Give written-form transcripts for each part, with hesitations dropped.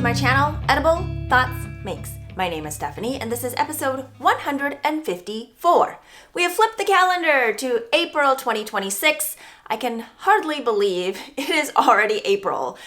to my channel, Edible Thoughts Makes. My name is Stephanie, and this is episode 154. We have flipped the calendar to April 2026. I can hardly believe it is already April.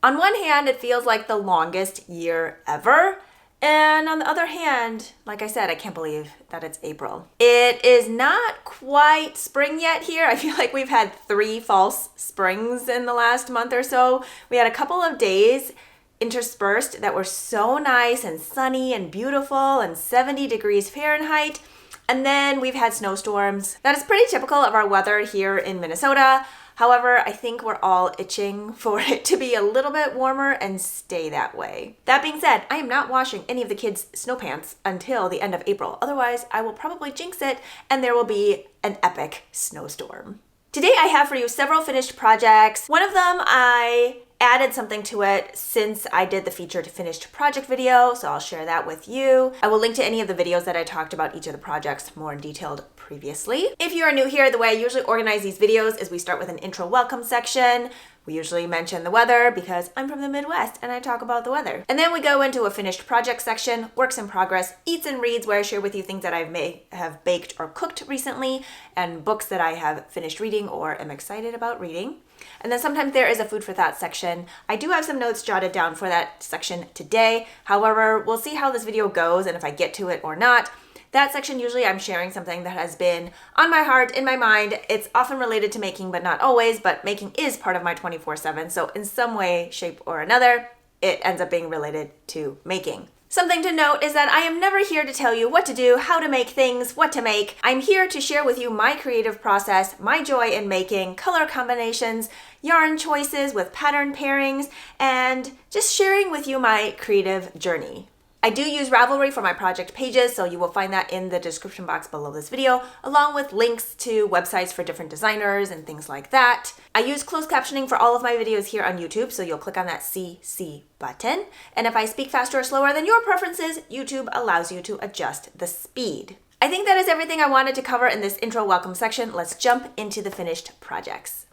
On one hand, it feels like the longest year ever. And on the other hand, like I said, I can't believe that it's April. It is not quite spring yet here. I feel like we've had 3 false springs in the last month or so. We had a couple of days interspersed that were so nice and sunny and beautiful and 70 degrees Fahrenheit. And then we've had snowstorms. That is pretty typical of our weather here in Minnesota. However, I think we're all itching for it to be a little bit warmer and stay that way. That being said, I am not washing any of the kids' snow pants until the end of April. Otherwise, I will probably jinx it and there will be an epic snowstorm. Today, I have for you several finished projects. One of them, I added something to it since I did the featured finished project video, so I'll share that with you. I will link to any of the videos that I talked about each of the projects more in detail previously. If you are new here, the way I usually organize these videos is we start with an intro welcome section. We usually mention the weather because I'm from the Midwest and I talk about the weather. And then we go into a finished project section, works in progress, eats and reads, where I share with you things that I have baked or cooked recently, and books that I have finished reading or am excited about reading. And then sometimes there is a food for thought section. I do have some notes jotted down for that section today. However, we'll see how this video goes and if I get to it or not. That section, usually I'm sharing something that has been on my heart, in my mind. It's often related to making, but not always, but making is part of my 24/7. So in some way, shape, or another, it ends up being related to making. Something to note is that I am never here to tell you what to do, how to make things, what to make. I'm here to share with you my creative process, my joy in making, color combinations, yarn choices with pattern pairings, and just sharing with you my creative journey. I do use Ravelry for my project pages, so you will find that in the description box below this video, along with links to websites for different designers and things like that. I use closed captioning for all of my videos here on YouTube, so you'll click on that CC button. And if I speak faster or slower than your preferences, YouTube allows you to adjust the speed. I think that is everything I wanted to cover in this intro welcome section. Let's jump into the finished projects.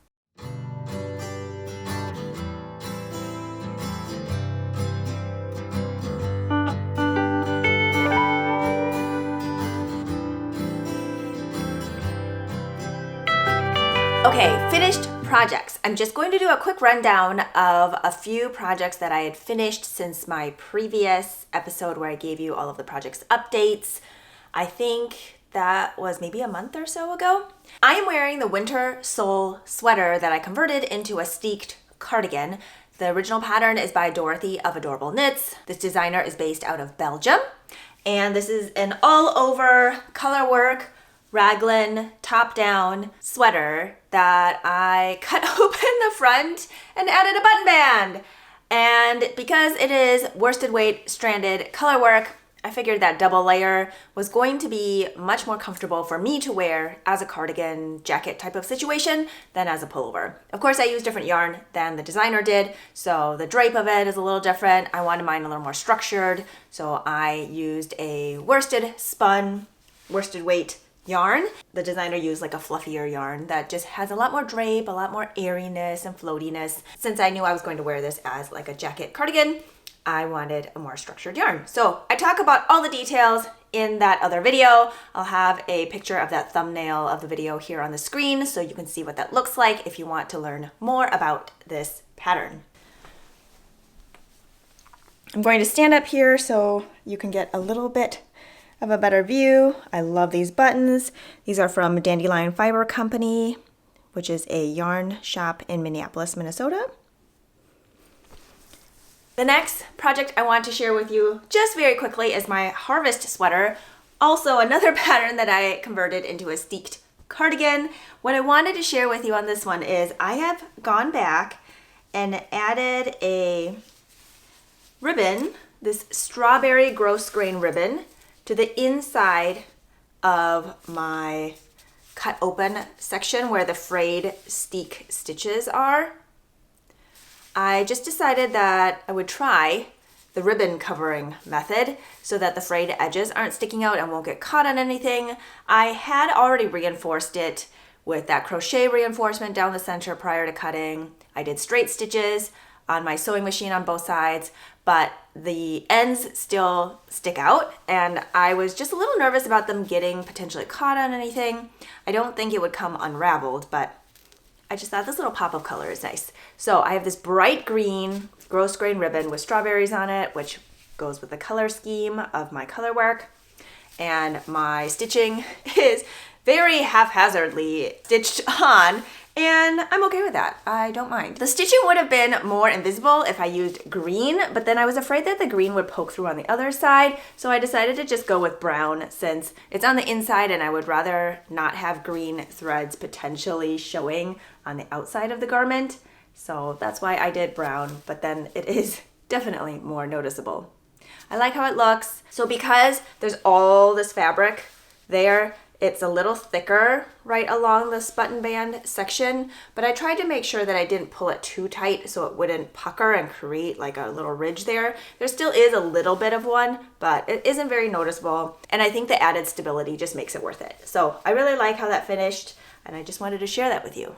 Okay, finished projects. I'm just going to do a quick rundown of a few projects that I had finished since my previous episode where I gave you all of the projects updates. I think that was maybe a month or so ago. I am wearing the winter sole sweater that I converted into a steeked cardigan. The original pattern is by Dorothy of Adorable Knits. This designer is based out of Belgium. And this is an all-over color work raglan top-down sweater that I cut open the front and added a button band. And because it is worsted weight stranded color work, I figured that double layer was going to be much more comfortable for me to wear as a cardigan jacket type of situation than as a pullover. Of course, I used different yarn than the designer did, so the drape of it is a little different. I wanted mine a little more structured, so I used a worsted weight yarn. The designer used like a fluffier yarn that just has a lot more drape, a lot more airiness and floatiness. Since I knew I was going to wear this as like a jacket cardigan, I wanted a more structured yarn. So I talk about all the details in that other video. I'll have a picture of that thumbnail of the video here on the screen so you can see what that looks like if you want to learn more about this pattern. I'm going to stand up here so you can get a little bit of a better view. I love these buttons. These are from Dandelion Fiber Company, which is a yarn shop in Minneapolis, Minnesota. The next project I want to share with you just very quickly is my harvest sweater. Also another pattern that I converted into a steeked cardigan. What I wanted to share with you on this one is I have gone back and added a ribbon, this strawberry gross grain ribbon, to the inside of my cut open section where the frayed steek stitches are. I just decided that I would try the ribbon covering method so that the frayed edges aren't sticking out and won't get caught on anything. I had already reinforced it with that crochet reinforcement down the center prior to cutting. I did straight stitches. on my sewing machine on both sides, but the ends still stick out, and I was just a little nervous about them getting potentially caught on anything. I don't think it would come unraveled, but I just thought this little pop of color is nice. So I have this bright green gross grain ribbon with strawberries on it, which goes with the color scheme of my color work. And my stitching is very haphazardly stitched on, and I'm okay with that. I don't mind. The stitching would have been more invisible if I used green, but then I was afraid that the green would poke through on the other side, so I decided to just go with brown since it's on the inside and I would rather not have green threads potentially showing on the outside of the garment. So that's why I did brown, but then it is definitely more noticeable. I like how it looks. So because there's all this fabric there, it's a little thicker right along this button band section, but I tried to make sure that I didn't pull it too tight so it wouldn't pucker and create like a little ridge there. There still is a little bit of one, but it isn't very noticeable, and I think the added stability just makes it worth it. So I really like how that finished, and I just wanted to share that with you.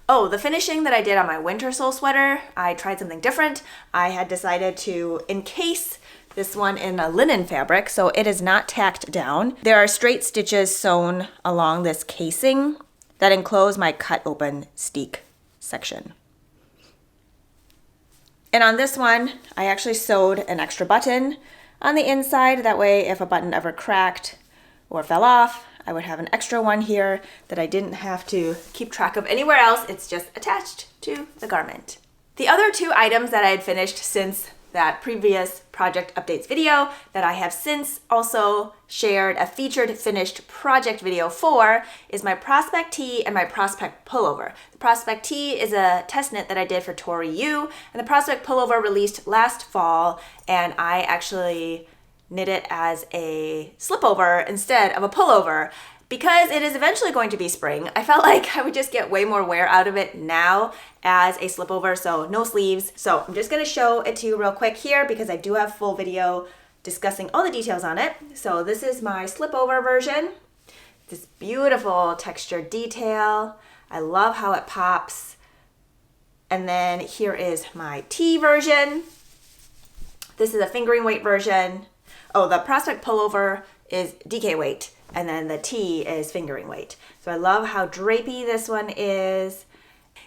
Oh, the finishing that I did on my winter sole sweater, I tried something different. I had decided to encase this one in a linen fabric, so it is not tacked down. There are straight stitches sewn along this casing that enclose my cut open steek section. And on this one, I actually sewed an extra button on the inside. That way, if a button ever cracked or fell off, I would have an extra one here that I didn't have to keep track of anywhere else. It's just attached to the garment. The other two items that I had finished since that previous project updates video that I have since also shared a featured finished project video for is my prospect tee and my prospect pullover. The prospect tee is a test knit that I did for Tori Yu, and the prospect pullover released last fall, and I actually knit it as a slipover instead of a pullover. Because it is eventually going to be spring, I felt like I would just get way more wear out of it now as a slipover, so no sleeves. So I'm just gonna show it to you real quick here because I do have full video discussing all the details on it. So this is my slipover version. This beautiful textured detail. I love how it pops. And then here is my tee version. This is a fingering weight version. Oh, the prospect pullover is DK weight, and then the tee is fingering weight. So I love how drapey this one is.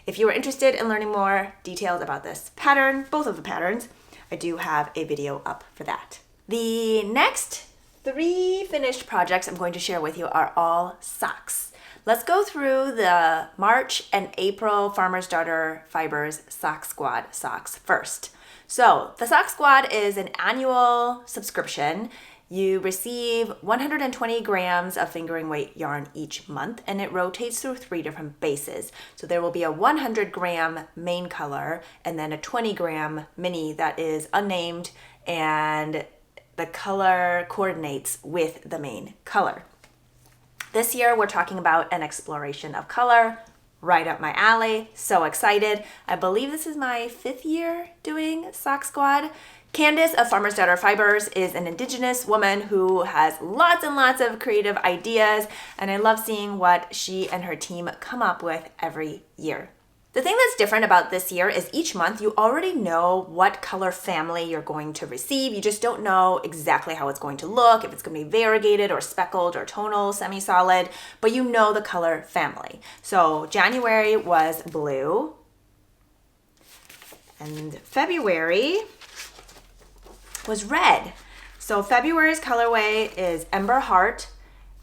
If you are interested in learning more details about this pattern, both of the patterns, I do have a video up for that. The next 3 finished projects I'm going to share with you are all socks. Let's go through the March and April Farmer's Daughter Fibers Sock Squad socks first. So the Sock Squad is an annual subscription. You receive 120 grams of fingering weight yarn each month, and it rotates through 3 different bases. So there will be a 100 gram main color and then a 20 gram mini that is unnamed, and the color coordinates with the main color. This year we're talking about an exploration of color, right up my alley. So excited. I believe this is my 5th year doing Sock Squad. Candace of Farmer's Daughter Fibers is an Indigenous woman who has lots and lots of creative ideas, and I love seeing what she and her team come up with every year. The thing that's different about this year is each month you already know what color family you're going to receive. You just don't know exactly how it's going to look, if it's going to be variegated or speckled or tonal, semi-solid, but you know the color family. So January was blue, and February was red. So February's colorway is Ember Heart,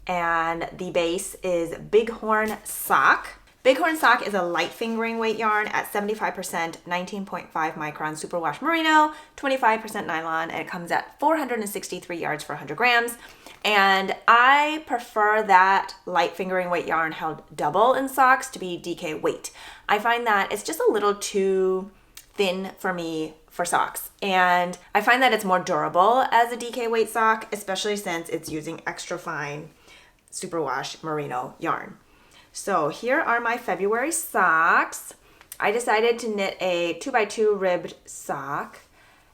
and the base is Bighorn Sock. Bighorn Sock is a light fingering weight yarn at 75%, 19.5 micron superwash merino, 25% nylon, and it comes at 463 yards for 100 grams. And I prefer that light fingering weight yarn held double in socks to be DK weight. I find that it's just a little too thin for me for socks, and I find that it's more durable as a DK weight sock, especially since it's using extra fine superwash merino yarn. So here are my February socks. I decided to knit a 2x2 ribbed sock,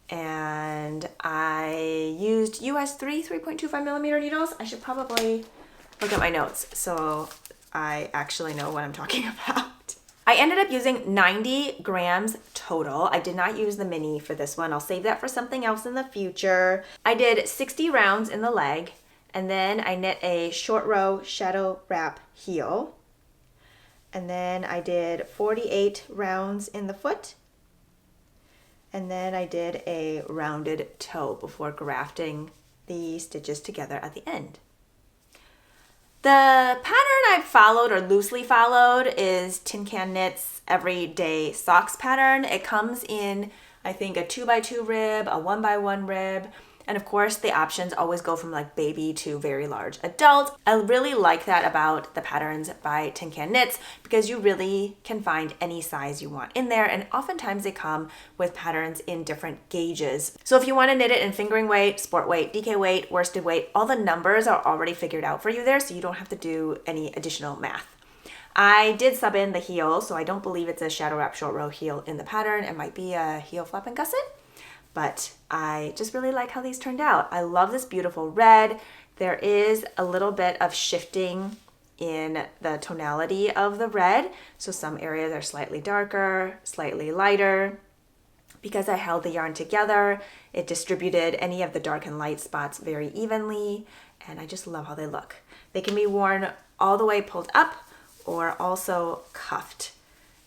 and I used US 3.25 millimeter needles. I should probably look at my notes so I actually know what I'm talking about. I ended up using 90 grams total. I did not use the mini for this one. I'll save that for something else in the future. I did 60 rounds in the leg, and then I knit a short row shadow wrap heel. And then I did 48 rounds in the foot. And then I did a rounded toe before grafting the stitches together at the end. The pattern I've followed or loosely followed is Tin Can Knits Everyday Socks pattern. It comes in, I think, a 2x2 rib, a 1x1 rib, and of course the options always go from like baby to very large adult. I really like that about the patterns by Tin Can Knits because you really can find any size you want in there, and oftentimes they come with patterns in different gauges. So if you want to knit it in fingering weight, sport weight, DK weight, worsted weight, all the numbers are already figured out for you there, so you don't have to do any additional math. I did sub in the heel, so I don't believe it's a shadow wrap short row heel in the pattern. It might be a heel flap and gusset. But I just really like how these turned out. I love this beautiful red. There is a little bit of shifting in the tonality of the red. So some areas are slightly darker, slightly lighter. Because I held the yarn together, it distributed any of the dark and light spots very evenly. And I just love how they look. They can be worn all the way pulled up or also cuffed.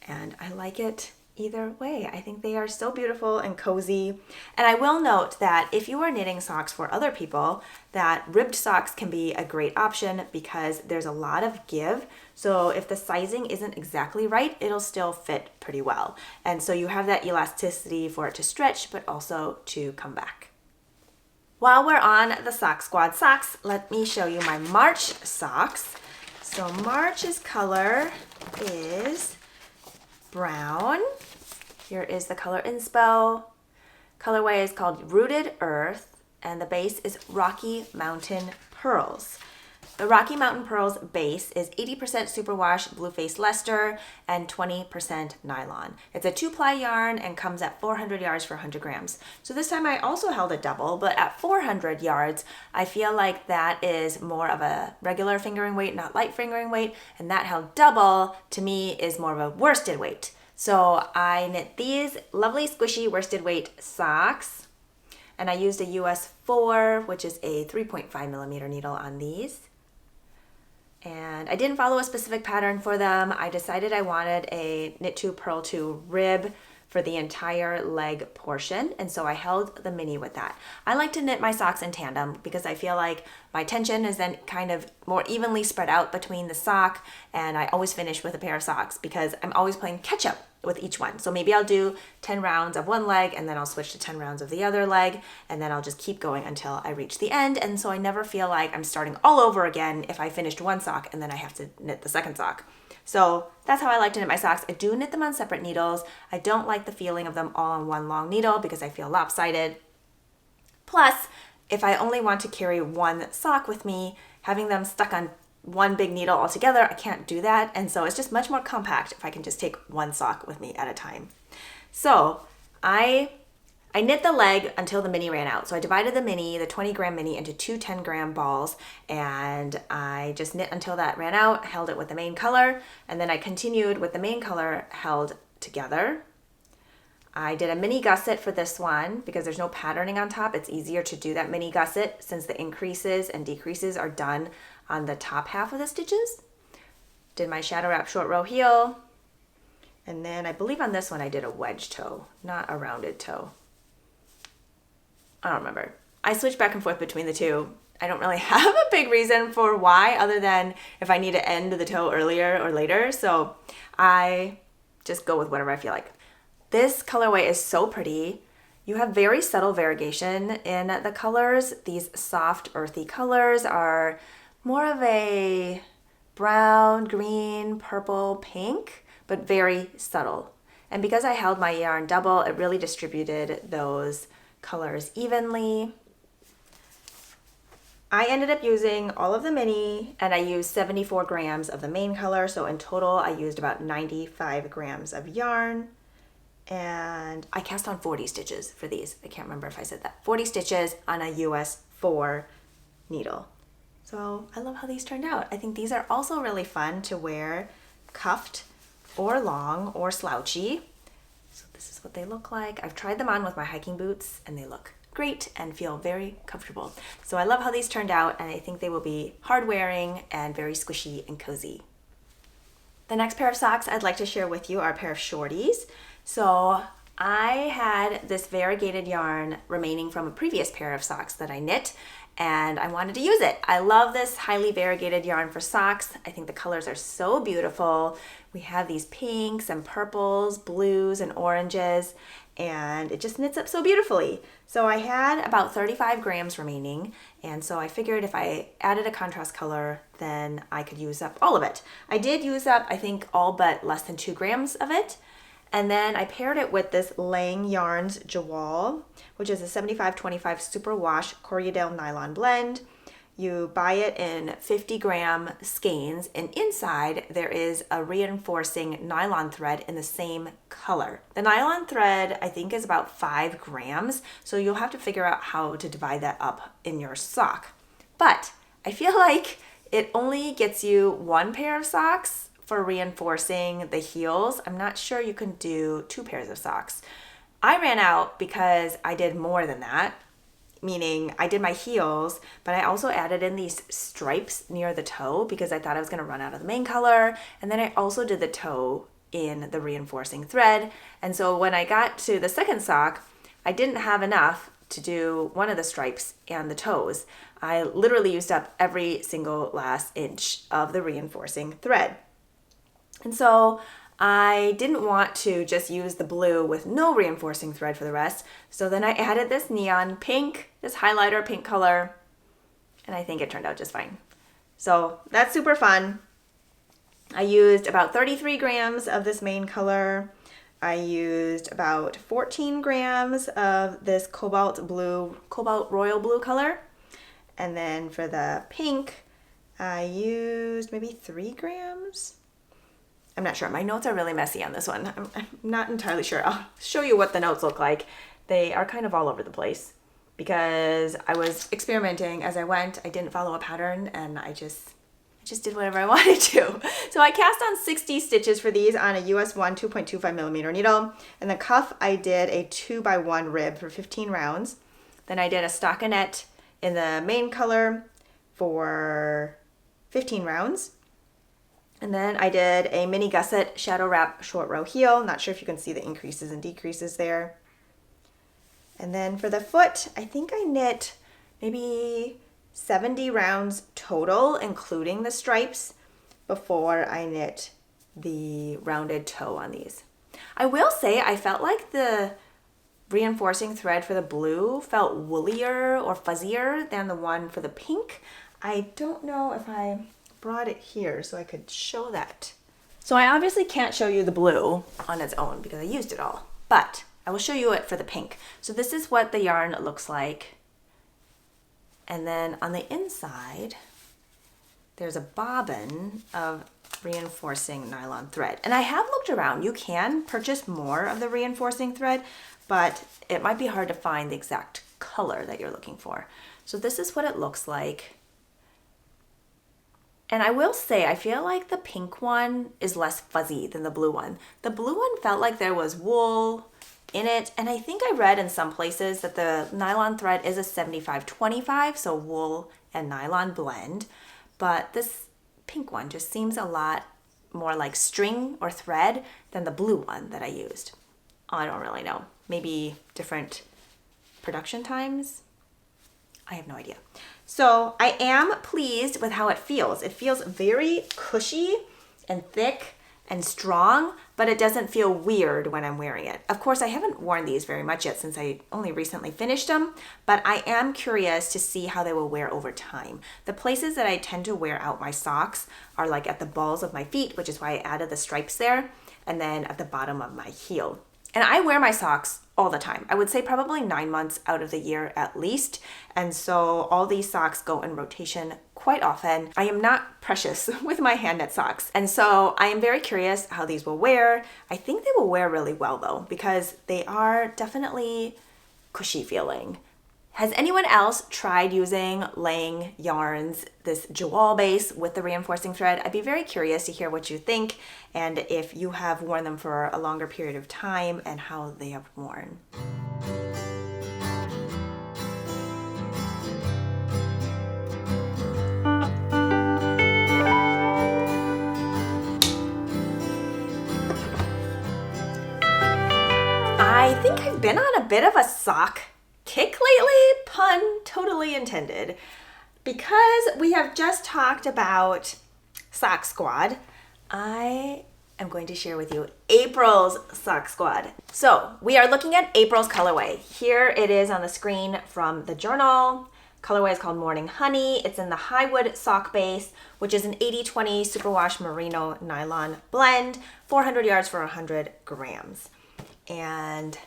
And I like it either way. I think they are so beautiful and cozy. And I will note that if you are knitting socks for other people, that ribbed socks can be a great option because there's a lot of give. So if the sizing isn't exactly right, it'll still fit pretty well. And so you have that elasticity for it to stretch, but also to come back. While we're on the Sock Squad socks, let me show you my March socks. So March's color is brown. Here is the color inspo. Colorway is called Rooted Earth, and the base is Rocky Mountain Pearls. The Rocky Mountain Pearls base is 80% superwash blue face Leicester and 20% nylon. It's a 2-ply yarn and comes at 400 yards for 100 grams. So this time I also held a double, but at 400 yards, I feel like that is more of a regular fingering weight, not light fingering weight, and that held double to me is more of a worsted weight. So I knit these lovely squishy worsted weight socks, and I used a US 4, which is a 3.5 millimeter needle on these. And I didn't follow a specific pattern for them. I decided I wanted a knit 2 purl 2 rib for the entire leg portion, and so I held the mini with that. I like to knit my socks in tandem because I feel like my tension is then kind of more evenly spread out between the sock, and I always finish with a pair of socks because I'm always playing catch up with each one. So maybe I'll do 10 rounds of one leg and then I'll switch to 10 rounds of the other leg, and then I'll just keep going until I reach the end. And so I never feel like I'm starting all over again if I finished one sock and then I have to knit the second sock. So that's how I like to knit my socks. I do knit them on separate needles. I don't like the feeling of them all on one long needle because I feel lopsided. Plus, if I only want to carry one sock with me, having them stuck on one big needle altogether, I can't do that. And so it's just much more compact if I can just take one sock with me at a time. So I knit the leg until the mini ran out. So I divided the mini, the 20 gram mini, into two 10 gram balls, and I just knit until that ran out, held it with the main color, and then I continued with the main color held together. I did a mini gusset for this one because there's no patterning on top. It's easier to do that mini gusset since the increases and decreases are done on the top half of the stitches. Did my shadow wrap short row heel, and then I believe on this one I did a wedge toe, not a rounded toe. I don't remember. I switch back and forth between the two. I don't really have a big reason for why other than if I need to end the toe earlier or later. So I just go with whatever I feel like. This colorway is so pretty. You have very subtle variegation in the colors. These soft earthy colors are more of a brown, green, purple, pink, but very subtle. And because I held my yarn double, it really distributed those colors evenly. I ended up using all of the mini, and I used 74 grams of the main color. So in total, I used about 95 grams of yarn. And I cast on 40 stitches for these. I can't remember if I said that. 40 stitches on a US 4 needle. So I love how these turned out. I think these are also really fun to wear cuffed or long or slouchy. So this is what they look like. I've tried them on with my hiking boots and they look great and feel very comfortable. So I love how these turned out, and I think they will be hard wearing and very squishy and cozy. The next pair of socks I'd like to share with you are a pair of Shorties. So I had this variegated yarn remaining from a previous pair of socks that I knit, and I wanted to use it. I love this highly variegated yarn for socks. I think the colors are so beautiful. We have these pinks and purples, blues and oranges, and it just knits up so beautifully. So I had about 35 grams remaining, and so I figured if I added a contrast color, then I could use up all of it. I did use up, I think, all but less than 2 grams of it. And then I paired it with this Lang Yarns Jawal, which is a 75-25 superwash Corriedale nylon blend. You buy it in 50-gram skeins, and inside there is a reinforcing nylon thread in the same color. The nylon thread, I think, is about 5 grams, so you'll have to figure out how to divide that up in your sock. But I feel like it only gets you 1 pair of socks for reinforcing the heels. I'm not sure you can do 2 pairs of socks. I ran out because I did more than that, meaning I did my heels, but I also added in these stripes near the toe because I thought I was going to run out of the main color. And then I also did the toe in the reinforcing thread. And so when I got to the second sock, I didn't have enough to do one of the stripes and the toes. I literally used up every single last inch of the reinforcing thread. And so I didn't want to just use the blue with no reinforcing thread for the rest. So then I added this neon pink, this highlighter pink color, and I think it turned out just fine. So that's super fun. I used about 33 grams of this main color. I used about 14 grams of this cobalt royal blue color. And then for the pink, I used maybe 3 grams. I'm not sure. My notes are really messy on this one. I'm not entirely sure. I'll show you what the notes look like. They are kind of all over the place because I was experimenting as I went. I didn't follow a pattern, and I just did whatever I wanted to. So I cast on 60 stitches for these on a US 1 2.25 millimeter needle. And the cuff, I did a 2x1 rib for 15 rounds. Then I did a stockinette in the main color for 15 rounds. And then I did a mini gusset shadow wrap short row heel. Not sure if you can see the increases and decreases there. And then for the foot, I think I knit maybe 70 rounds total, including the stripes, before I knit the rounded toe on these. I will say I felt like the reinforcing thread for the blue felt woollier or fuzzier than the one for the pink. I don't know if I brought it here so I could show that. So I obviously can't show you the blue on its own because I used it all, but I will show you it for the pink. So this is what the yarn looks like. And then on the inside, there's a bobbin of reinforcing nylon thread. And I have looked around. You can purchase more of the reinforcing thread, but it might be hard to find the exact color that you're looking for. So this is what it looks like. And I will say, I feel like the pink one is less fuzzy than the blue one. The blue one felt like there was wool in it. And I think I read in some places that the nylon thread is a 75-25, so wool and nylon blend. But this pink one just seems a lot more like string or thread than the blue one that I used. I don't really know. Maybe different production times? I have no idea. So I am pleased with how it feels. It feels very cushy and thick and strong, but it doesn't feel weird when I'm wearing it. Of course, I haven't worn these very much yet since I only recently finished them, but I am curious to see how they will wear over time. The places that I tend to wear out my socks are like at the balls of my feet, which is why I added the stripes there, and then at the bottom of my heel. And I wear my socks all the time. I would say probably 9 months out of the year at least. And so all these socks go in rotation quite often. I am not precious with my hand knit socks. And so I am very curious how these will wear. I think they will wear really well though, because they are definitely cushy feeling, Has anyone else tried laying yarns, this jewel base with the reinforcing thread? I'd be very curious to hear what you think and if you have worn them for a longer period of time and how they have worn. I think I've been on a bit of a sock kick lately, pun totally intended, because we have just talked about Sock Squad. I am going to share with you April's Sock Squad. So we are looking at April's colorway. Here it is on the screen from the journal. Colorway is called Morning Honey. It's in the Highwood sock base, which is an 80-20 superwash merino nylon blend, 400 yards for 100 grams. And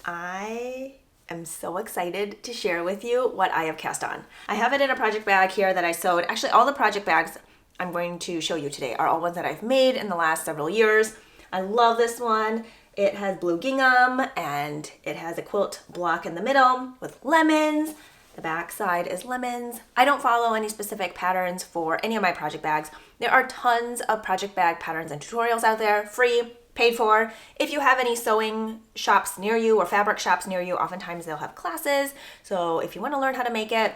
I am so excited to share with you what I have cast on. I have it in a project bag here that I sewed. Actually, all the project bags I'm going to show you today are all ones that I've made in the last several years. I love this one. It has blue gingham and it has a quilt block in the middle with lemons. The back side is lemons. I don't follow any specific patterns for any of my project bags. There are tons of project bag patterns and tutorials out there, free, paid for. If you have any sewing shops near you or fabric shops near you, oftentimes they'll have classes. So if you want to learn how to make it,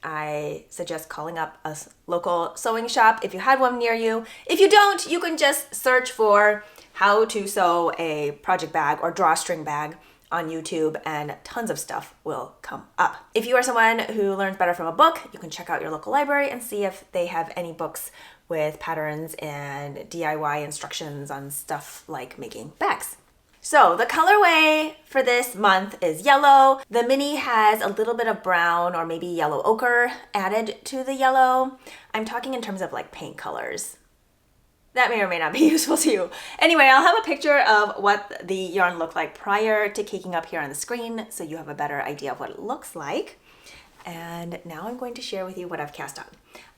I suggest calling up a local sewing shop if you had one near you. If you don't, you can just search for how to sew a project bag or drawstring bag on YouTube and tons of stuff will come up. If you are someone who learns better from a book, you can check out your local library and see if they have any books with patterns and DIY instructions on stuff like making bags. So the colorway for this month is yellow. The mini has a little bit of brown or maybe yellow ochre added to the yellow. I'm talking in terms of like paint colors. That may or may not be useful to you. Anyway, I'll have a picture of what the yarn looked like prior to caking up here on the screen so you have a better idea of what it looks like. And now I'm going to share with you what I've cast on.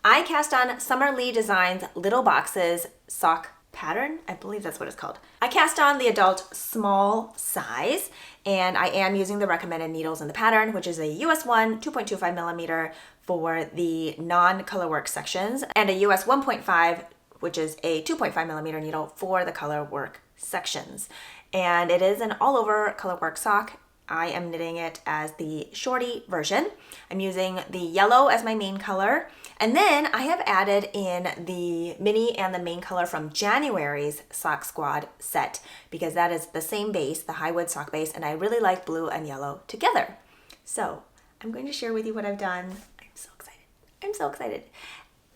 I cast on Summer Lee Designs Little Boxes Sock Pattern. I believe that's what it's called. I cast on the adult small size, and I am using the recommended needles in the pattern, which is a US 1 2.25 millimeter for the non-colorwork sections, and a US 1.5, which is a 2.5 millimeter needle for the colorwork sections. And it is an all over colorwork sock. I am knitting it as the shorty version. I'm using the yellow as my main color. And then I have added in the mini and the main color from January's Sock Squad set because that is the same base, the Highwood sock base, and I really like blue and yellow together. So I'm going to share with you what I've done. I'm so excited. I'm so excited.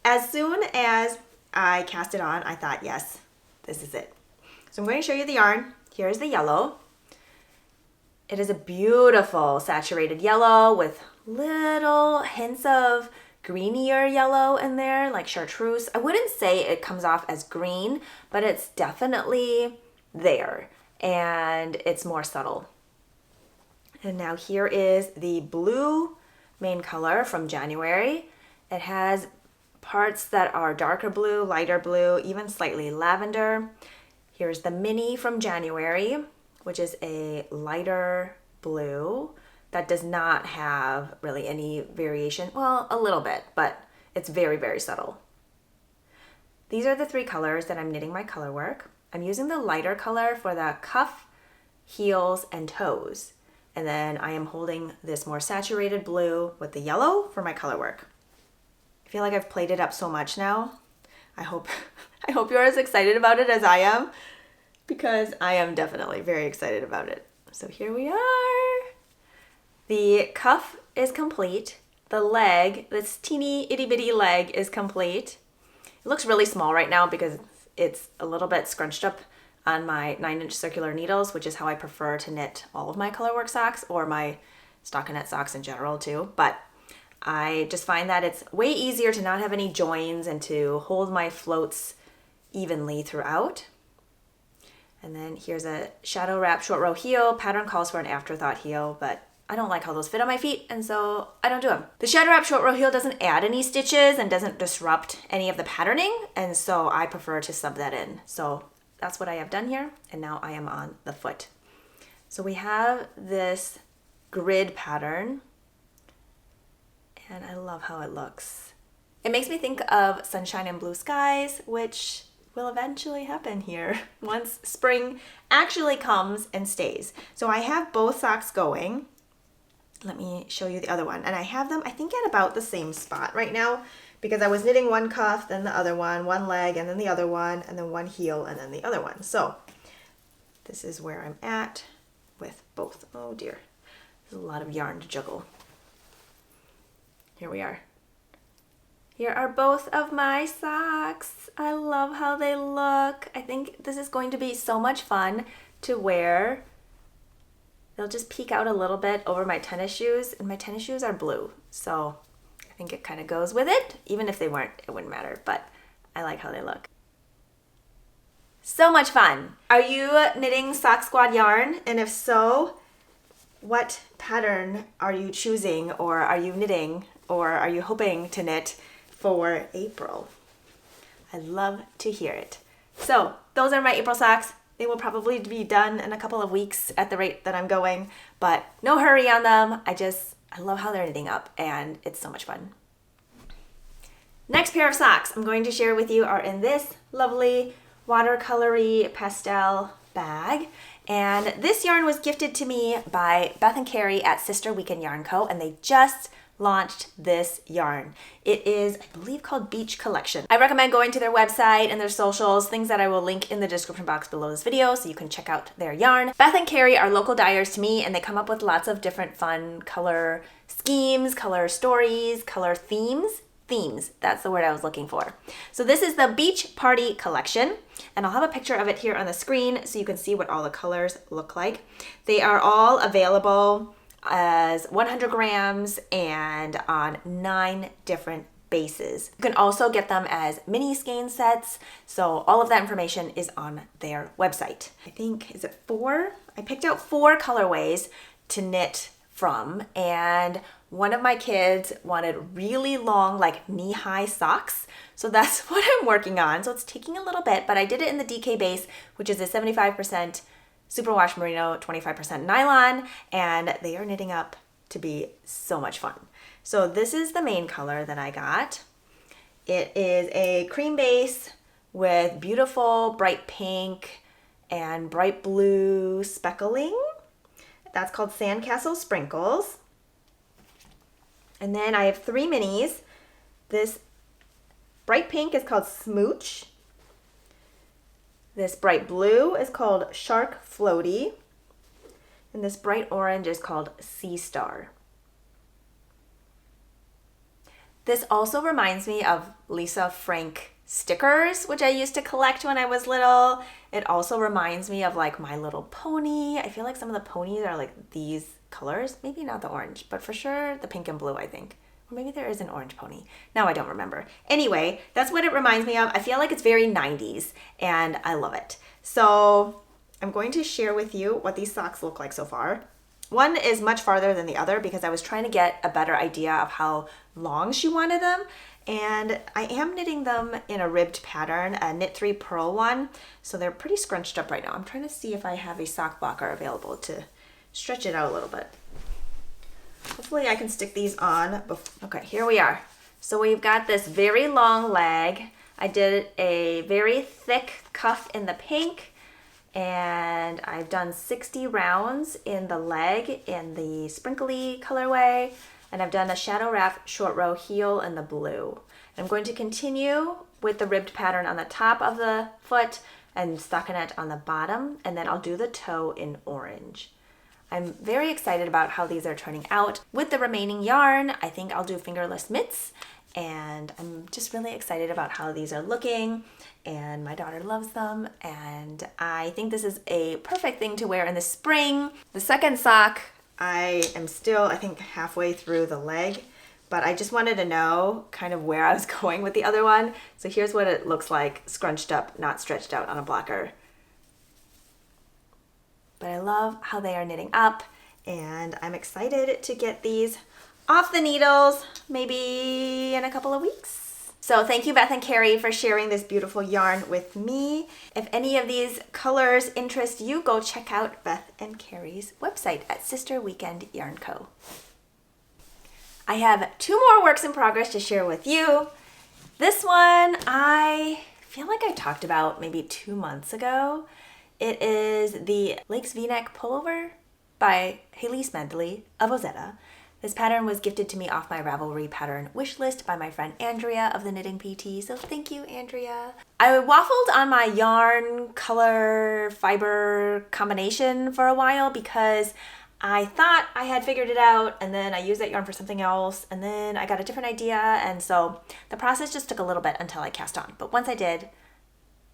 As soon as I cast it on, I thought, yes, this is it. So I'm going to show you the yarn. Here's the yellow. It is a beautiful saturated yellow with little hints of greenier yellow in there, like chartreuse. I wouldn't say it comes off as green, but it's definitely there and it's more subtle. And now here is the blue main color from January. It has parts that are darker blue, lighter blue, even slightly lavender. Here's the mini from January, which is a lighter blue that does not have really any variation. Well, a little bit, but it's very, very subtle. These are the three colors that I'm knitting my color work. I'm using the lighter color for the cuff, heels, and toes. And then I am holding this more saturated blue with the yellow for my color work. I feel like I've played it up so much now. I hope you're as excited about it as I am, because I am definitely very excited about it. So here we are. The cuff is complete. The leg, this teeny itty bitty leg is complete. It looks really small right now because it's a little bit scrunched up on my 9-inch circular needles, which is how I prefer to knit all of my colorwork socks or my stockinette socks in general too. But I just find that it's way easier to not have any joins and to hold my floats evenly throughout. And then here's a shadow wrap short row heel. Pattern calls for an afterthought heel, but I don't like how those fit on my feet, and so I don't do them. The shadow wrap short row heel doesn't add any stitches and doesn't disrupt any of the patterning, and so I prefer to sub that in. So that's what I have done here, and now I am on the foot. So we have this grid pattern and I love how it looks. It makes me think of sunshine and blue skies, which will eventually happen here once spring actually comes and stays. So I have both socks going. Let me show you the other one. And I have them, I think, at about the same spot right now because I was knitting one cuff, then the other one leg, and then the other one, and then one heel, and then the other one. So this is where I'm at with both. Oh dear, there's a lot of yarn to juggle. Here we are. Here are both of my socks. I love how they look. I think this is going to be so much fun to wear. They'll just peek out a little bit over my tennis shoes, and my tennis shoes are blue. So I think it kind of goes with it. Even if they weren't, it wouldn't matter, but I like how they look. So much fun. Are you knitting Sock Squad yarn? And if so, what pattern are you choosing, or are you knitting, or are you hoping to knit for April? I'd love to hear it. So those are my April socks. They will probably be done in a couple of weeks at the rate that I'm going, but no hurry on them. I love how they're knitting up, and it's so much fun. Next pair of socks I'm going to share with you are in this lovely watercolory pastel bag. And this yarn was gifted to me by Beth and Carrie at Sister Weekend Yarn Co. And they just launched this yarn. It is, I believe, called Beach Collection. I recommend going to their website and their socials, things that I will link in the description box below this video so you can check out their yarn. Beth and Carrie are local dyers to me, and they come up with lots of different fun color schemes, color stories, color themes. That's the word I was looking for. So this is the Beach Party Collection, and I'll have a picture of it here on the screen so you can see what all the colors look like. They are all available as 100 grams and on 9 different bases. You can also get them as mini skein sets, so all of that information is on their website. I think, is it 4? I picked out 4 colorways to knit from, and one of my kids wanted really long, like knee-high socks, so that's what I'm working on. So it's taking a little bit, but I did it in the DK base, which is a 75% superwash merino, 25% nylon, and they are knitting up to be so much fun. So this is the main color that I got. It is a cream base with beautiful bright pink and bright blue speckling. That's called Sandcastle Sprinkles. And then I have 3 minis. This bright pink is called Smooch. This bright blue is called Shark Floaty. And this bright orange is called Sea Star. This also reminds me of Lisa Frank stickers, which I used to collect when I was little. It also reminds me of like My Little Pony. I feel like some of the ponies are like these colors. Maybe not the orange, but for sure the pink and blue, I think. Or maybe there is an orange pony. Now I don't remember. Anyway, that's what it reminds me of. I feel like it's very 90s and I love it. So I'm going to share with you what these socks look like so far. One is much farther than the other because I was trying to get a better idea of how long she wanted them. And I am knitting them in a ribbed pattern, a Knit 3 Purl one. So they're pretty scrunched up right now. I'm trying to see if I have a sock blocker available to stretch it out a little bit. Hopefully I can stick these on. Okay, here we are. So we've got this very long leg. I did a very thick cuff in the pink, and I've done 60 rounds in the leg in the sprinkly colorway, and I've done a shadow wrap short row heel in the blue. I'm going to continue with the ribbed pattern on the top of the foot and stockinette on the bottom, and then I'll do the toe in orange. I'm very excited about how these are turning out. With the remaining yarn, I think I'll do fingerless mitts, and I'm just really excited about how these are looking, and my daughter loves them, and I think this is a perfect thing to wear in the spring. The second sock, I am still, I think, halfway through the leg, but I just wanted to know kind of where I was going with the other one. So here's what it looks like, scrunched up, not stretched out on a blocker. But I love how they are knitting up, and I'm excited to get these off the needles maybe in a couple of weeks. So thank you, Beth and Carrie, for sharing this beautiful yarn with me. If any of these colors interest you, go check out Beth and Carrie's website at Sister Weekend Yarn Co. I have 2 more works in progress to share with you. This one I feel like I talked about maybe 2 months ago. It is the Lakes V-neck pullover by Haley's Medley of Ozetta. This pattern was gifted to me off my Ravelry pattern wish list by my friend Andrea of the Knitting PT, so thank you, Andrea. I waffled on my yarn, color, fiber combination for a while because I thought I had figured it out, and then I used that yarn for something else, and then I got a different idea, and so the process just took a little bit until I cast on. But once I did,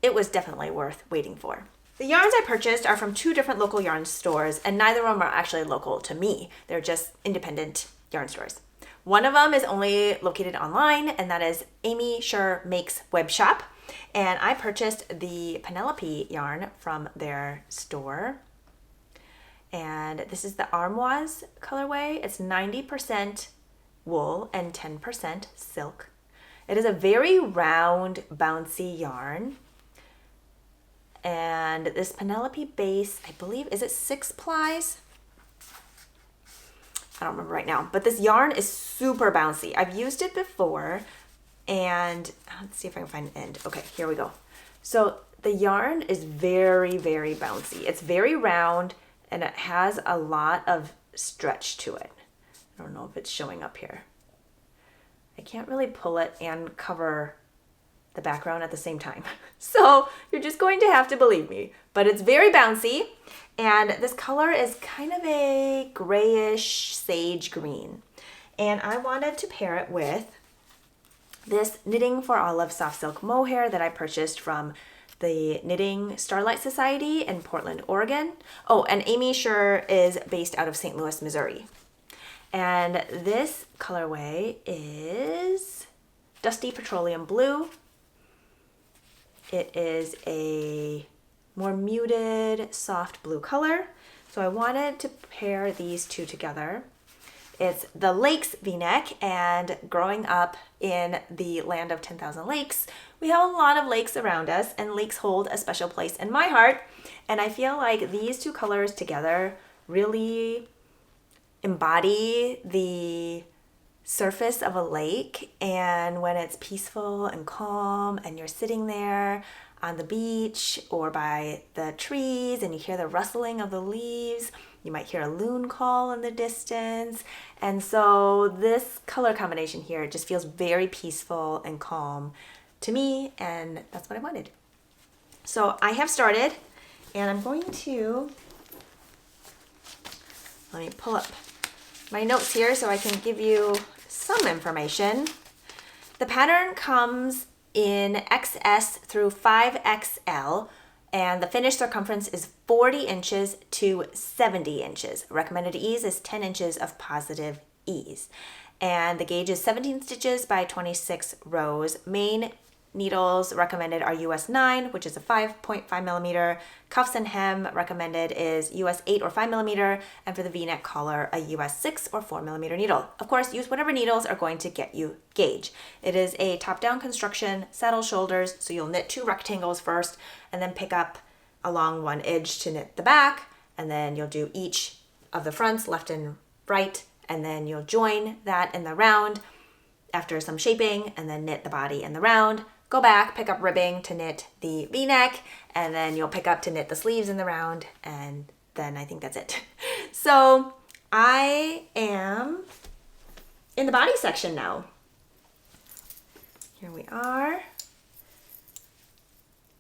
it was definitely worth waiting for. The yarns I purchased are from 2 different local yarn stores, and neither of them are actually local to me. They're just independent yarn stores. One of them is only located online, and that is Amy Sure Makes Web Shop. And I purchased the Penelope yarn from their store. And this is the Armoise colorway. It's 90% wool and 10% silk. It is a very round, bouncy yarn. And this Penelope base, I believe, is it 6 plies? I don't remember right now, but this yarn is super bouncy. I've used it before, and let's see if I can find an end. Okay, here we go. So the yarn is very, very bouncy. It's very round, and it has a lot of stretch to it. I don't know if it's showing up here. I can't really pull it and cover the background at the same time. So you're just going to have to believe me. But it's very bouncy, and this color is kind of a grayish sage green. And I wanted to pair it with this Knitting for Olive soft silk mohair that I purchased from the Knitting Starlight Society in Portland, Oregon. Oh, and Amy Sure is based out of St. Louis, Missouri. And this colorway is Dusty Petroleum Blue. It is a more muted, soft blue color. So I wanted to pair these 2 together. It's the Lakes V-neck, and growing up in the land of 10,000 lakes, we have a lot of lakes around us, and lakes hold a special place in my heart. And I feel like these 2 colors together really embody the surface of a lake, and when it's peaceful and calm and you're sitting there on the beach or by the trees and you hear the rustling of the leaves, you might hear a loon call in the distance. And so this color combination here just feels very peaceful and calm to me, and that's what I wanted. So I have started, and I'm going to, let me pull up my notes here so I can give you some information. The pattern comes in XS through 5XL, and the finished circumference is 40 inches to 70 inches. Recommended ease is 10 inches of positive ease. And the gauge is 17 stitches by 26 rows. Main needles recommended are US 9, which is a 5.5 millimeter. Cuffs and hem recommended is US 8 or 5 millimeter. And for the V-neck collar, a US 6 or 4 millimeter needle. Of course, use whatever needles are going to get you gauge. It is a top-down construction, saddle shoulders, so you'll knit 2 rectangles first, and then pick up along one edge to knit the back, and then you'll do each of the fronts, left and right, and then you'll join that in the round after some shaping, and then knit the body in the round. Go back, pick up ribbing to knit the V-neck, and then you'll pick up to knit the sleeves in the round, and then I think that's it. So I am in the body section now. Here we are.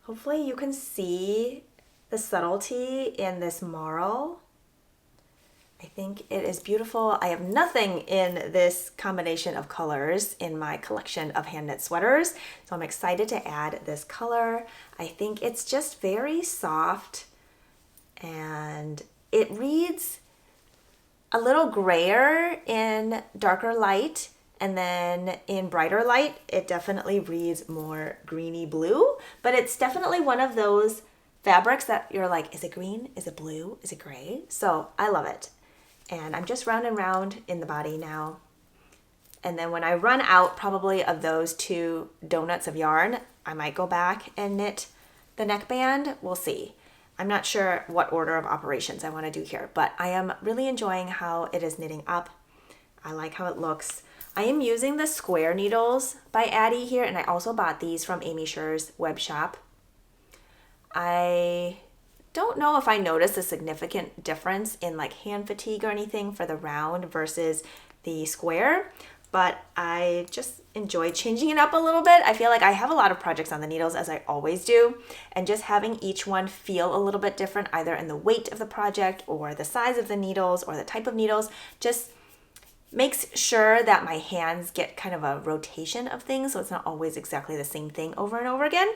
Hopefully you can see the subtlety in this marl. I think it is beautiful. I have nothing in this combination of colors in my collection of hand knit sweaters, so I'm excited to add this color. I think it's just very soft, and it reads a little grayer in darker light, and then in brighter light it definitely reads more greeny blue, but it's definitely one of those fabrics that you're like, is it green? Is it blue? Is it gray? So I love it. And I'm just round and round in the body now. And then when I run out probably of those 2 donuts of yarn, I might go back and knit the neckband. We'll see. I'm not sure what order of operations I want to do here, but I am really enjoying how it is knitting up. I like how it looks. I am using the square needles by Addie here, and I also bought these from Amy Sherr's web shop. I don't know if I noticed a significant difference in like hand fatigue or anything for the round versus the square, but I just enjoy changing it up a little bit. I feel like I have a lot of projects on the needles, as I always do, and just having each one feel a little bit different, either in the weight of the project or the size of the needles or the type of needles, just makes sure that my hands get kind of a rotation of things, so it's not always exactly the same thing over and over again.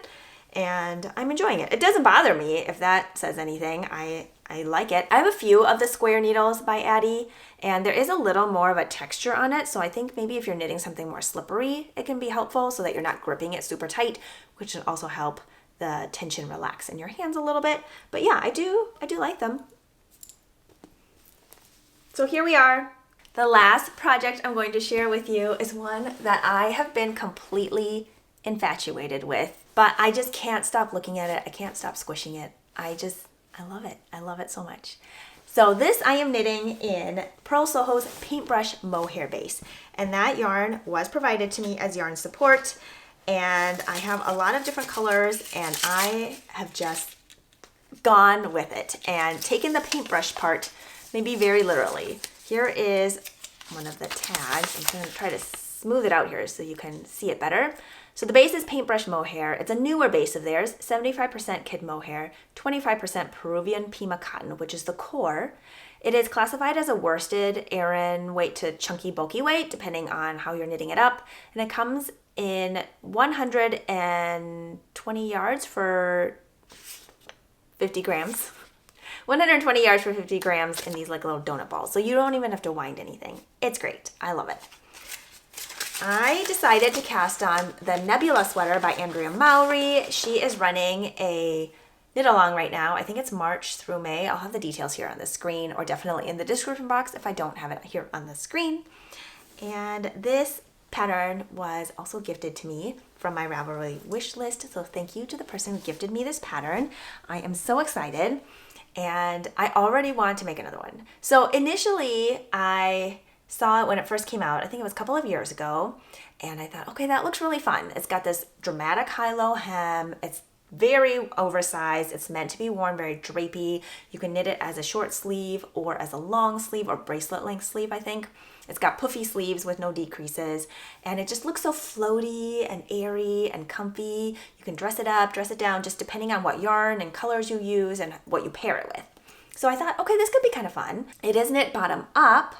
And I'm enjoying it. It doesn't bother me, if that says anything. I like it. I have a few of the square needles by Addie, and there is a little more of a texture on it, so I think maybe if you're knitting something more slippery, it can be helpful so that you're not gripping it super tight, which can also help the tension relax in your hands a little bit. But yeah, I do like them. So here we are. The last project I'm going to share with you is one that I have been completely infatuated with, but I just can't stop looking at it. I can't stop squishing it. I love it. I love it so much. So this I am knitting in Pearl Soho's Paintbrush Mohair base, and that yarn was provided to me as yarn support, and I have a lot of different colors, and I have just gone with it and taken the paintbrush part maybe very literally. Here is one of the tags. I'm going to try to smooth it out here so you can see it better. So the base is Paintbrush Mohair. It's a newer base of theirs, 75% kid mohair, 25% Peruvian Pima cotton, which is the core. It is classified as a worsted, Aran weight to chunky, bulky weight, depending on how you're knitting it up. And it comes in 120 yards for 50 grams. 120 yards for 50 grams in these like little donut balls. So you don't even have to wind anything. It's great. I love it. I decided to cast on the Nebula sweater by Andrea Mowry. She is running a knit along right now. I think it's March through May. I'll have the details here on the screen, or definitely in the description box if I don't have it here on the screen. And this pattern was also gifted to me from my Ravelry wish list. So thank you to the person who gifted me this pattern. I am so excited, and I already want to make another one. So initially I saw it when it first came out. I think it was a couple of years ago, and I thought, okay, that looks really fun. It's got this dramatic high-low hem. It's very oversized. It's meant to be worn very drapey. You can knit it as a short sleeve or as a long sleeve or bracelet length sleeve, I think. It's got puffy sleeves with no decreases, and it just looks so floaty and airy and comfy. You can dress it up, dress it down, just depending on what yarn and colors you use and what you pair it with. So I thought, okay, this could be kind of fun. It is knit bottom up,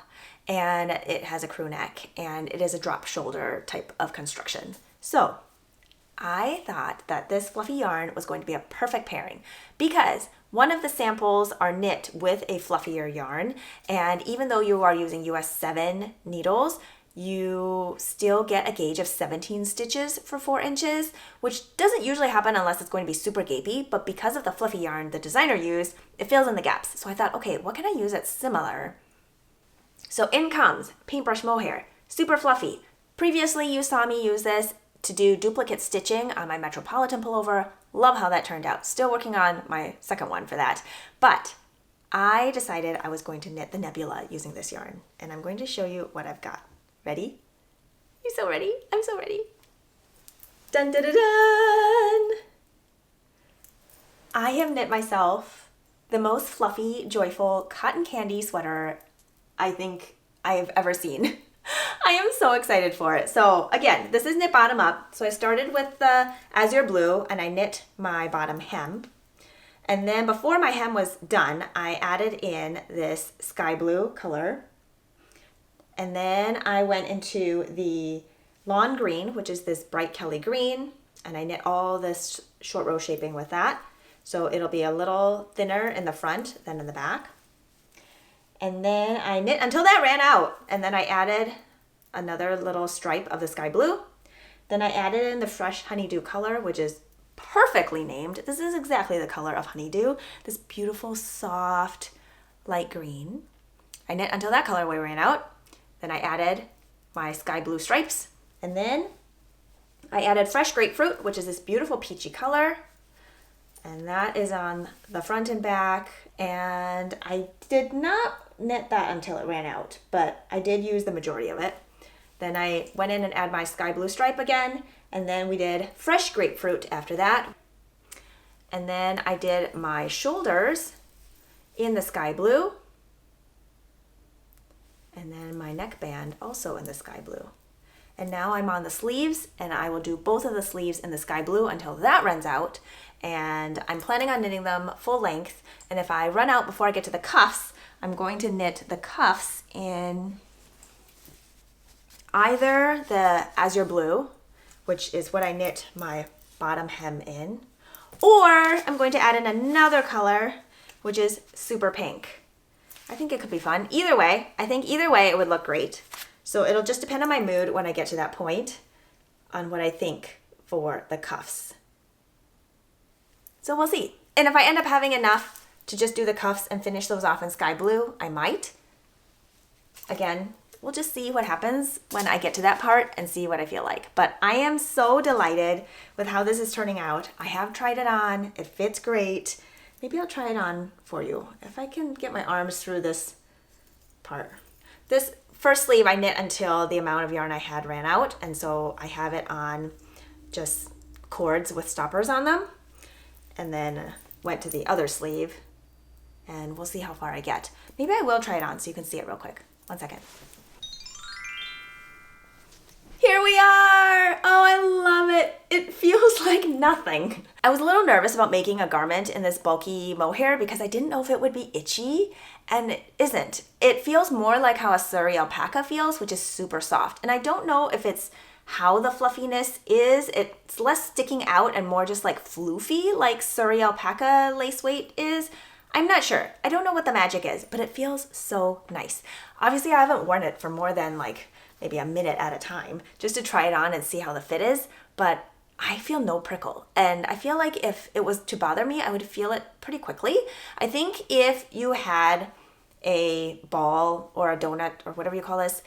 and it has a crew neck, and it is a drop shoulder type of construction. So I thought that this fluffy yarn was going to be a perfect pairing because one of the samples are knit with a fluffier yarn, and even though you are using US 7 needles, you still get a gauge of 17 stitches for 4 inches, which doesn't usually happen unless it's going to be super gapey, but because of the fluffy yarn the designer used, it fills in the gaps. So I thought, okay, what can I use that's similar? So in comes Paintbrush Mohair, super fluffy. Previously you saw me use this to do duplicate stitching on my Metropolitan pullover. Love how that turned out. Still working on my second one for that. But I decided I was going to knit the Nebula using this yarn, and I'm going to show you what I've got. Ready? You so ready? I'm so ready. Dun dun dun dun! I have knit myself the most fluffy, joyful cotton candy sweater I think I have ever seen. I am so excited for it. So again, this is knit bottom up. So I started with the azure blue and I knit my bottom hem. And then before my hem was done, I added in this sky blue color. And then I went into the lawn green, which is this bright Kelly green. And I knit all this short row shaping with that. So it'll be a little thinner in the front than in the back. And then I knit until that ran out, and then I added another little stripe of the sky blue. Then I added in the fresh honeydew color, which is perfectly named. This is exactly the color of honeydew, this beautiful, soft, light green. I knit until that colorway ran out. Then I added my sky blue stripes, and then I added fresh grapefruit, which is this beautiful peachy color. And that is on the front and back. And I did not knit that until it ran out, but I did use the majority of it. Then I went in and added my sky blue stripe again, and then we did fresh grapefruit after that. And then I did my shoulders in the sky blue, and then my neckband also in the sky blue. And now I'm on the sleeves, and I will do both of the sleeves in the sky blue until that runs out. And I'm planning on knitting them full length. And if I run out before I get to the cuffs, I'm going to knit the cuffs in either the azure blue, which is what I knit my bottom hem in, or I'm going to add in another color, which is super pink. I think it could be fun. Either way, I think either way it would look great. So it'll just depend on my mood when I get to that point on what I think for the cuffs. So we'll see. And if I end up having enough to just do the cuffs and finish those off in sky blue, I might. Again, we'll just see what happens when I get to that part and see what I feel like. But I am so delighted with how this is turning out. I have tried it on. It fits great. Maybe I'll try it on for you if I can get my arms through this part. This first sleeve I knit until the amount of yarn I had ran out, and so I have it on just cords with stoppers on them, and then went to the other sleeve, and we'll see how far I get. Maybe I will try it on so you can see it real quick. 1 second. Here we are! Oh, I love it. It feels like nothing. I was a little nervous about making a garment in this bulky mohair because I didn't know if it would be itchy, and it isn't. It feels more like how a Surrey alpaca feels, which is super soft. And I don't know if it's how the fluffiness is. It's less sticking out and more just like floofy, like Surrey alpaca lace weight is. I'm not sure. I don't know what the magic is, but it feels so nice. Obviously, I haven't worn it for more than like maybe a minute at a time just to try it on and see how the fit is, but I feel no prickle. And I feel like if it was to bother me, I would feel it pretty quickly. I think if you had a ball or a donut or whatever you call this,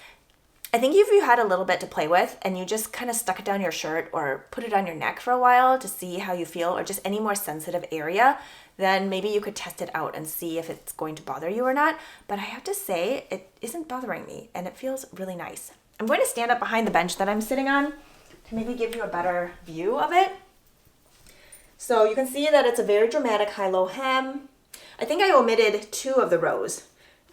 I think if you had a little bit to play with and you just kind of stuck it down your shirt or put it on your neck for a while to see how you feel, or just any more sensitive area, then maybe you could test it out and see if it's going to bother you or not. But I have to say, it isn't bothering me and it feels really nice. I'm going to stand up behind the bench that I'm sitting on to maybe give you a better view of it. So you can see that it's a very dramatic high-low hem. I think I omitted 2 of the rows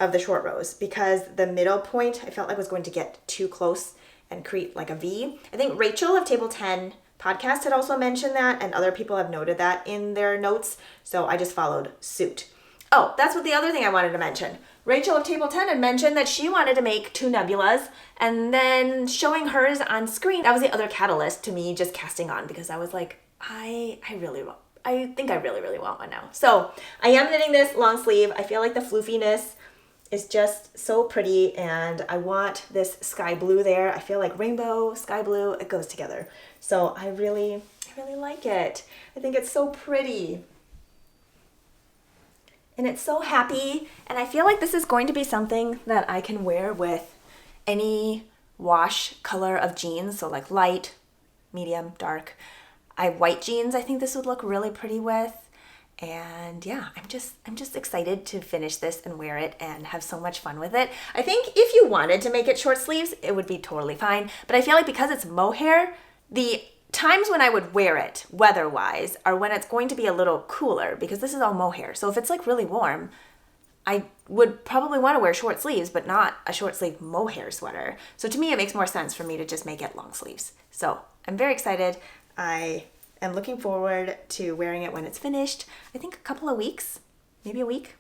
of the short rows because the middle point I felt like was going to get too close and create like a V. I think Rachel of Table 10 podcast had also mentioned that, and other people have noted that in their notes, so I just followed suit. Oh, that's what the other thing I wanted to mention. Rachel of Table 10 had mentioned that she wanted to make 2 nebulas, and then showing hers on screen, that was the other catalyst to me just casting on, because I was like, I think I really want one now. So I am knitting this long sleeve. I feel like the floofiness is just so pretty, and I want this sky blue there. I feel like rainbow, sky blue, it goes together. So I really like it. I think it's so pretty. And it's so happy, and I feel like this is going to be something that I can wear with any wash color of jeans, so like light, medium, dark. I have white jeans I think this would look really pretty with. And yeah, I'm just excited to finish this and wear it and have so much fun with it. I think if you wanted to make it short sleeves, it would be totally fine. But I feel like because it's mohair, the times when I would wear it weather-wise are when it's going to be a little cooler, because this is all mohair. So if it's like really warm, I would probably want to wear short sleeves, but not a short sleeve mohair sweater. So to me, it makes more sense for me to just make it long sleeves. So I'm very excited. I am looking forward to wearing it when it's finished. I think a couple of weeks, maybe a week,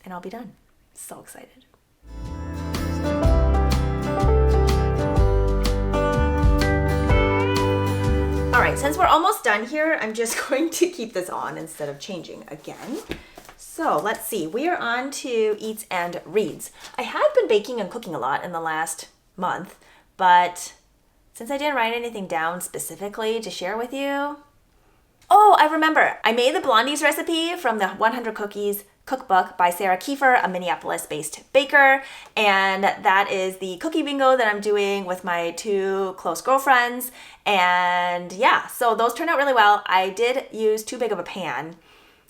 and I'll be done. So excited. All right, since we're almost done here, I'm just going to keep this on instead of changing again. So let's see, we are on to eats and reads. I have been baking and cooking a lot in the last month, but since I didn't write anything down specifically to share with you. Oh, I remember. I made the Blondies recipe from the 100 Cookies cookbook by Sarah Kiefer, a Minneapolis-based baker. And that is the cookie bingo that I'm doing with my 2 close girlfriends. And yeah, so those turned out really well. I did use too big of a pan,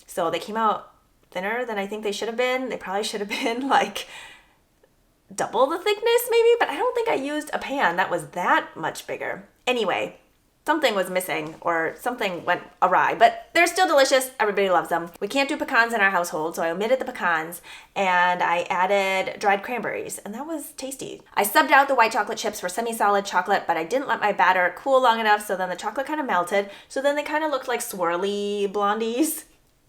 so they came out thinner than I think they should have been. They probably should have been like double the thickness maybe, but I don't think I used a pan that was that much bigger. Anyway, something was missing or something went awry, but they're still delicious. Everybody loves them. We can't do pecans in our household, so I omitted the pecans and I added dried cranberries, and that was tasty. I subbed out the white chocolate chips for semi-solid chocolate, but I didn't let my batter cool long enough, so then the chocolate kind of melted, so then they kind of looked like swirly blondies.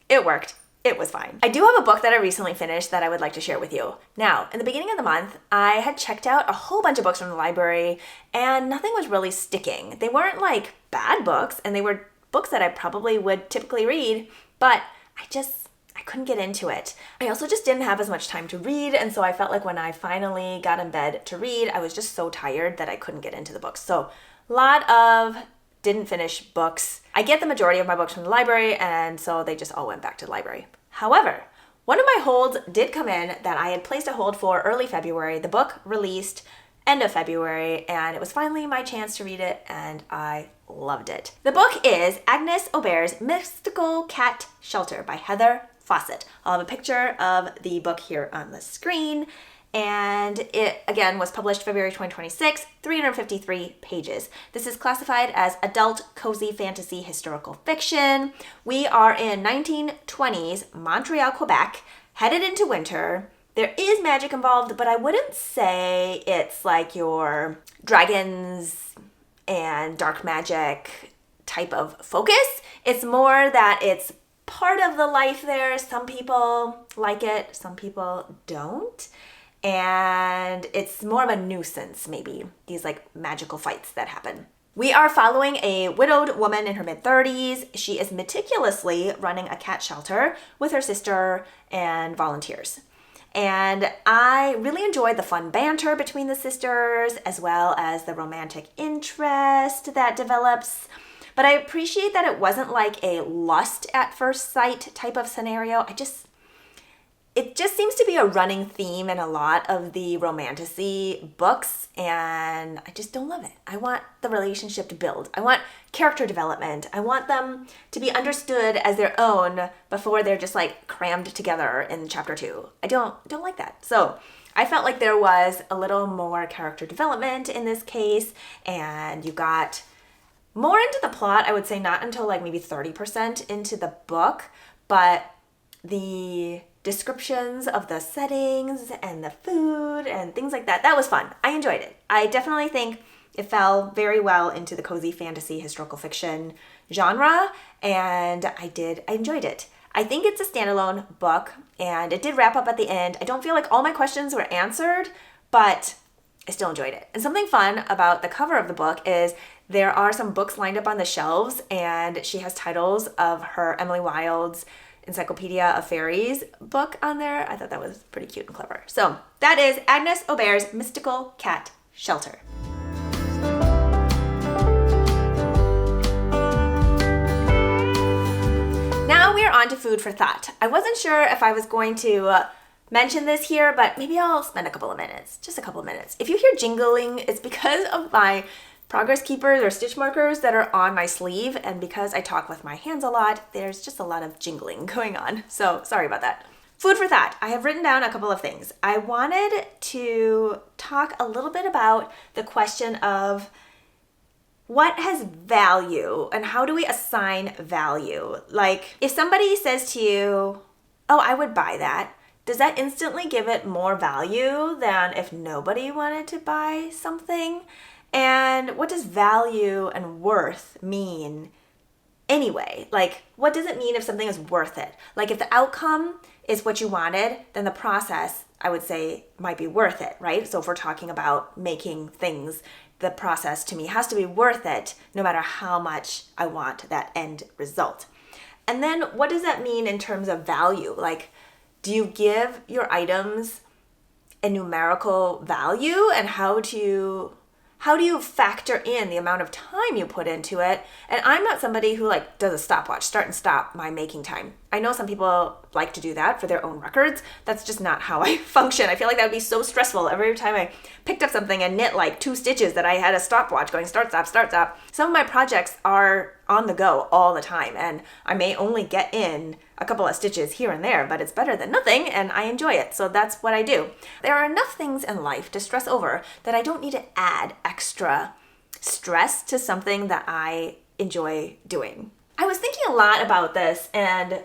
It worked. It was fine. I do have a book that I recently finished that I would like to share with you. Now, in the beginning of the month, I had checked out a whole bunch of books from the library and nothing was really sticking. They weren't like bad books and they were books that I probably would typically read, but I couldn't get into it. I also just didn't have as much time to read, and so I felt like when I finally got in bed to read, I was just so tired that I couldn't get into the books. So, a lot of didn't finish books. I get the majority of my books from the library, and so they just all went back to the library. However, one of my holds did come in that I had placed a hold for early February. The book released end of February, and it was finally my chance to read it, and I loved it. The book is Agnes Aubert's Mystical Cat Shelter by Heather Fawcett. I'll have a picture of the book here on the screen. And it, again, was published February 2026, 353 pages. This is classified as adult cozy fantasy historical fiction. We are in 1920s Montreal, Quebec, headed into winter. There is magic involved, but I wouldn't say it's like your dragons and dark magic type of focus. It's more that it's part of the life there. Some people like it, some people don't. And it's more of a nuisance, maybe, these like magical fights that happen. We are following a widowed woman in her mid-30s. She is meticulously running a cat shelter with her sister and volunteers. And I really enjoyed the fun banter between the sisters, as well as the romantic interest that develops. But I appreciate that it wasn't like a lust at first sight type of scenario. It just seems to be a running theme in a lot of the romantasy books, and I just don't love it. I want the relationship to build. I want character development. I want them to be understood as their own before they're just like crammed together in chapter 2. I don't like that. So I felt like there was a little more character development in this case, and you got more into the plot, I would say not until like maybe 30% into the book, but the descriptions of the settings and the food and things like that was fun. I enjoyed it. I definitely think it fell very well into the cozy fantasy historical fiction genre, and I enjoyed it. I think it's a standalone book, and it did wrap up at the end. I don't feel like all my questions were answered, but I still enjoyed it. And something fun about the cover of the book is there are some books lined up on the shelves, and she has titles of her Emily Wilde's Encyclopedia of Fairies book on there. I thought that was pretty cute and clever. So that is Agnes Aubert's Mystical Cat Shelter. Now we are on to food for thought. I wasn't sure if I was going to mention this here, but maybe I'll spend a couple of minutes, just a couple of minutes. If you hear jingling, it's because of my progress keepers or stitch markers that are on my sleeve, and because I talk with my hands a lot, there's just a lot of jingling going on. So sorry about that. Food for thought. I have written down a couple of things. I wanted to talk a little bit about the question of what has value and how do we assign value? Like if somebody says to you, oh, I would buy that, does that instantly give it more value than if nobody wanted to buy something? And what does value and worth mean anyway? Like, what does it mean if something is worth it? Like, if the outcome is what you wanted, then the process, I would say, might be worth it, right? So if we're talking about making things, the process to me has to be worth it no matter how much I want that end result. And then what does that mean in terms of value? Like, do you give your items a numerical value, and how do you factor in the amount of time you put into it? And I'm not somebody who like does a stopwatch, start and stop my making time. I know some people like to do that for their own records. That's just not how I function. I feel like that would be so stressful. Every time I picked up something and knit like 2 stitches that I had a stopwatch going start, stop, start, stop. Some of my projects are on the go all the time, and I may only get in a couple of stitches here and there, but it's better than nothing and I enjoy it. So that's what I do. There are enough things in life to stress over that I don't need to add extra stress to something that I enjoy doing. I was thinking a lot about this, and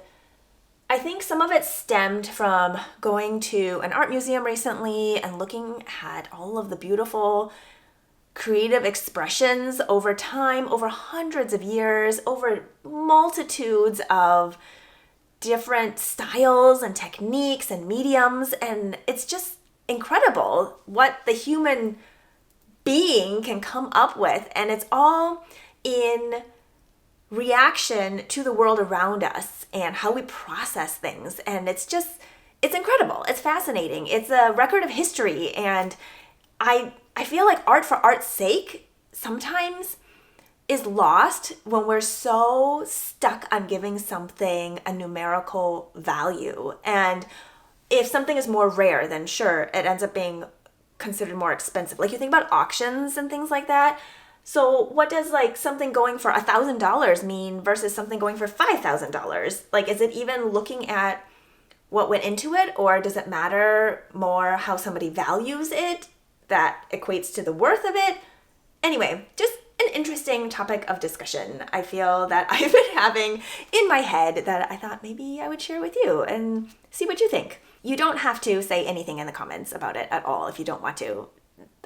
I think some of it stemmed from going to an art museum recently and looking at all of the beautiful creative expressions over time, over hundreds of years, over multitudes of different styles and techniques and mediums. And it's just incredible what the human being can come up with. And it's all in reaction to the world around us and how we process things. And it's incredible. It's fascinating. It's a record of history. And I feel like art for art's sake sometimes is lost when we're so stuck on giving something a numerical value. And if something is more rare, then sure, it ends up being considered more expensive. Like you think about auctions and things like that. So what does like something going for $1,000 mean versus something going for $5,000? Like, is it even looking at what went into it, or does it matter more how somebody values it that equates to the worth of it? Anyway, just an interesting topic of discussion I feel that I've been having in my head that I thought maybe I would share with you and see what you think. You don't have to say anything in the comments about it at all if you don't want to.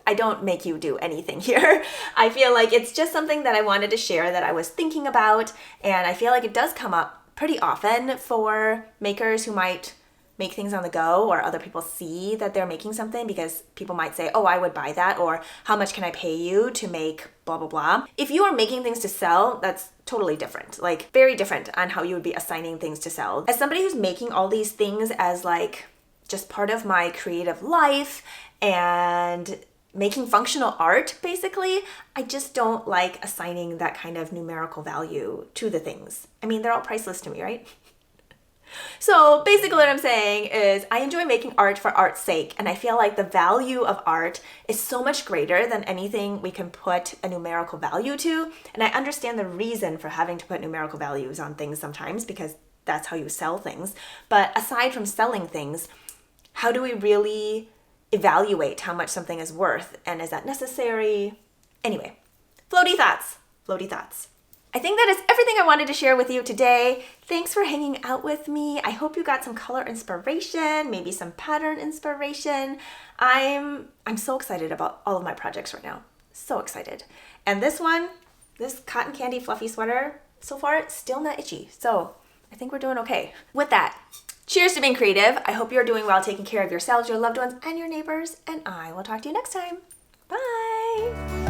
I don't make you do anything here. I feel like it's just something that I wanted to share that I was thinking about, and I feel like it does come up pretty often for makers who might make things on the go, or other people see that they're making something because people might say, oh, I would buy that, or how much can I pay you to make blah, blah, blah. If you are making things to sell, that's totally different, like very different on how you would be assigning things to sell. As somebody who's making all these things as like just part of my creative life and making functional art, basically, I just don't like assigning that kind of numerical value to the things. I mean, they're all priceless to me, right? So basically what I'm saying is I enjoy making art for art's sake, and I feel like the value of art is so much greater than anything we can put a numerical value to. And I understand the reason for having to put numerical values on things sometimes, because that's how you sell things. But aside from selling things, how do we really evaluate how much something is worth, and is that necessary? Anyway, floaty thoughts. I think that is everything I wanted to share with you today. Thanks for hanging out with me. I hope you got some color inspiration, maybe some pattern inspiration. I'm so excited about all of my projects right now. So excited. And this cotton candy fluffy sweater, so far it's still not itchy. So I think we're doing okay. With that, cheers to being creative. I hope you're doing well, taking care of yourselves, your loved ones, and your neighbors. And I will talk to you next time. Bye.